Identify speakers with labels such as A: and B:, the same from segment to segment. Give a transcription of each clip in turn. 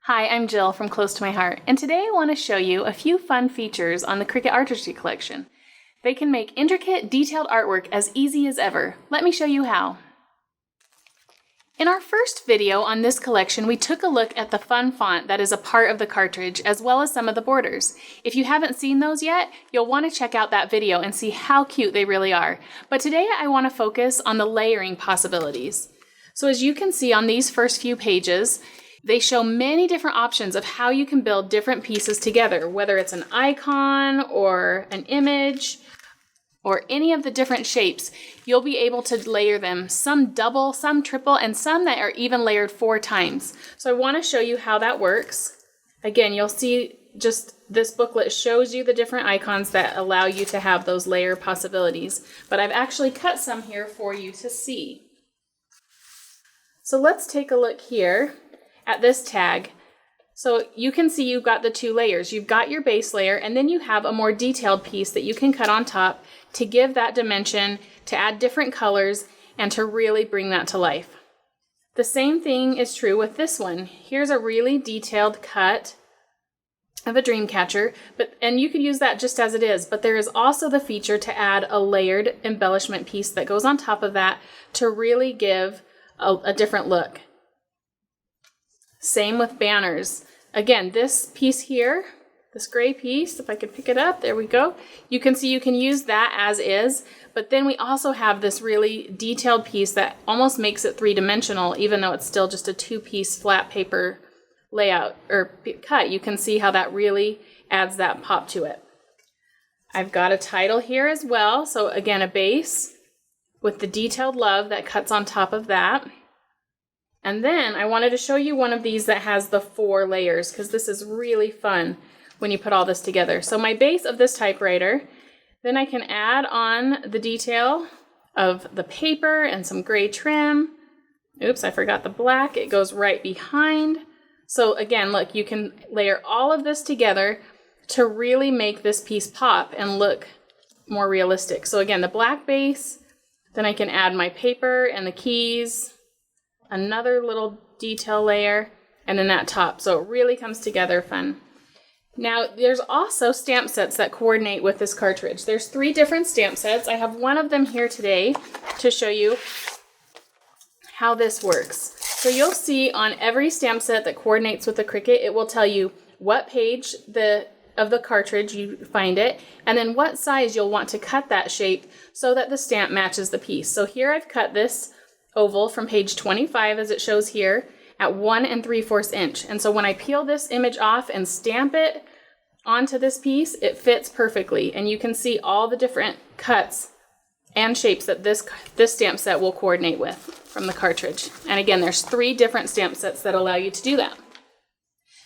A: Hi, I'm Jill from Close to My Heart, and today I want to show you a few fun features on the Cricut Artistry collection. They can make intricate, detailed artwork as easy as ever. Let me show you how. In our first video on this collection, we took a look at the fun font that is a part of the cartridge, as well as some of the borders. If you haven't seen those yet, you'll want to check out that video and see how cute they really are. But today I want to focus on the layering possibilities. So as you can see on these first few pages, they show many different options of how you can build different pieces together, whether it's an icon or an image or any of the different shapes. You'll be able to layer them, some double, some triple, and some that are even layered 4 times. So I want to show you how that works. Again, you'll see just this booklet shows you the different icons that allow you to have those layer possibilities, but I've actually cut some here for you to see. So let's take a look here at this tag. So you can see you've got the 2 layers. You've got your base layer, and then you have a more detailed piece that you can cut on top to give that dimension, to add different colors, and to really bring that to life. The same thing is true with this one. Here's a really detailed cut of a dream catcher, and you could use that just as it is, but there is also the feature to add a layered embellishment piece that goes on top of that to really give a different look. Same with banners. Again, this piece here, this gray piece, if I could pick it up, there we go. You can see you can use that as is, but then we also have this really detailed piece that almost makes it 3-dimensional, even though it's still just a 2-piece flat paper layout or cut. You can see how that really adds that pop to it. I've got a title here as well. So again, a base with the detailed love that cuts on top of that. And then I wanted to show you one of these that has the 4 layers, because this is really fun when you put all this together. So my base of this typewriter, then I can add on the detail of the paper and some gray trim. Oops, I forgot the black. It goes right behind. So again, look, you can layer all of this together to really make this piece pop and look more realistic. So again, the black base, then I can add my paper and the keys, another little detail layer, and then that top. So it really comes together fun. Now, there's also stamp sets that coordinate with this cartridge. There's 3 different stamp sets. I have one of them here today to show you how this works. So you'll see on every stamp set that coordinates with the Cricut, it will tell you what page of the cartridge you find it, and then what size you'll want to cut that shape so that the stamp matches the piece. So here I've cut this oval from page 25, as it shows here, at 1 3/4 inch. And so when I peel this image off and stamp it onto this piece, it fits perfectly. And you can see all the different cuts and shapes that this stamp set will coordinate with from the cartridge. And again, there's 3 different stamp sets that allow you to do that.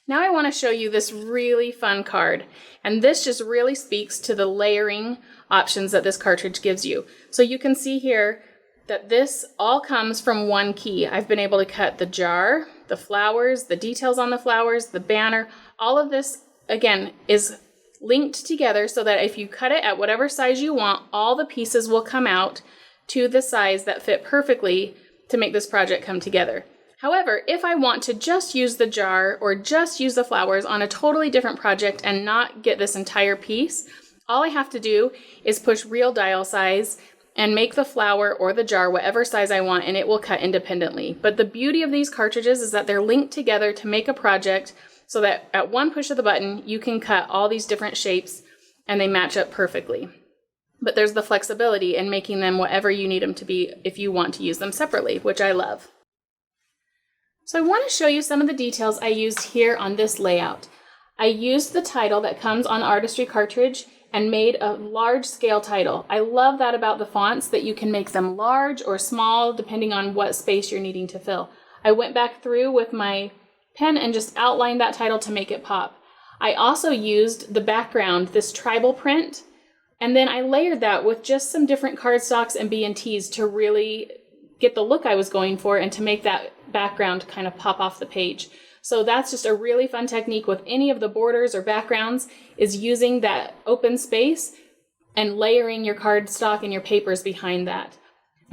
A: Now I want to show you this really fun card. And this just really speaks to the layering options that this cartridge gives you. So you can see here that this all comes from one key. I've been able to cut the jar, the flowers, the details on the flowers, the banner. All of this, again, is linked together so that if you cut it at whatever size you want, all the pieces will come out to the size that fit perfectly to make this project come together. However, if I want to just use the jar or just use the flowers on a totally different project and not get this entire piece, all I have to do is push real dial size and make the flower or the jar whatever size I want, and it will cut independently. But the beauty of these cartridges is that they're linked together to make a project so that at one push of the button, you can cut all these different shapes and they match up perfectly. But there's the flexibility in making them whatever you need them to be if you want to use them separately, which I love. So I want to show you some of the details I used here on this layout. I used the title that comes on Artistry Cartridge and made a large scale title. I love that about the fonts, that you can make them large or small depending on what space you're needing to fill. I went back through with my pen and just outlined that title to make it pop. I also used the background, this tribal print, and then I layered that with just some different cardstocks and B&Ts to really get the look I was going for and to make that background kind of pop off the page. So that's just a really fun technique with any of the borders or backgrounds, is using that open space and layering your cardstock and your papers behind that.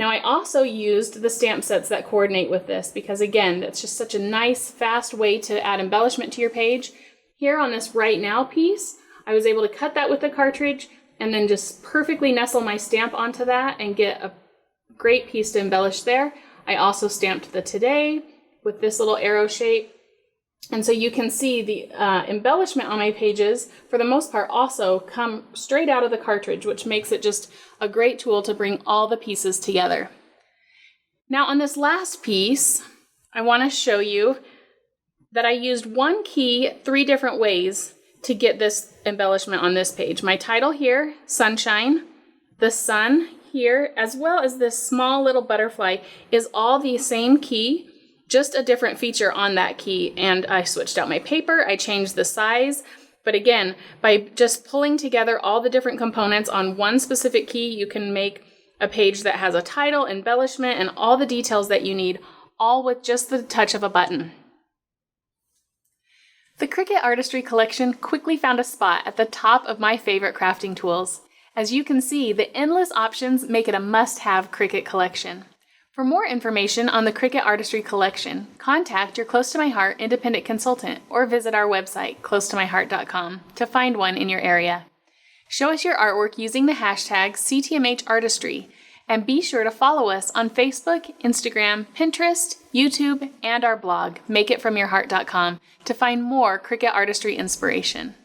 A: Now I also used the stamp sets that coordinate with this because again, it's just such a nice, fast way to add embellishment to your page. Here on this Right Now piece, I was able to cut that with the cartridge and then just perfectly nestle my stamp onto that and get a great piece to embellish there. I also stamped the Today with this little arrow shape. And so you can see the embellishment on my pages, for the most part, also come straight out of the cartridge, which makes it just a great tool to bring all the pieces together. Now on this last piece, I want to show you that I used one key 3 different ways to get this embellishment on this page. My title here, Sunshine, the sun here, as well as this small little butterfly, is all the same key, just a different feature on that key. And I switched out my paper, I changed the size. But again, by just pulling together all the different components on one specific key, you can make a page that has a title, embellishment, and all the details that you need, all with just the touch of a button. The Cricut Artistry collection quickly found a spot at the top of my favorite crafting tools. As you can see, the endless options make it a must-have Cricut collection. For more information on the Cricut Artistry collection, contact your Close to My Heart independent consultant or visit our website, closetomyheart.com, to find one in your area. Show us your artwork using the hashtag CTMH Artistry, and be sure to follow us on Facebook, Instagram, Pinterest, YouTube, and our blog, makeitfromyourheart.com, to find more Cricut Artistry inspiration.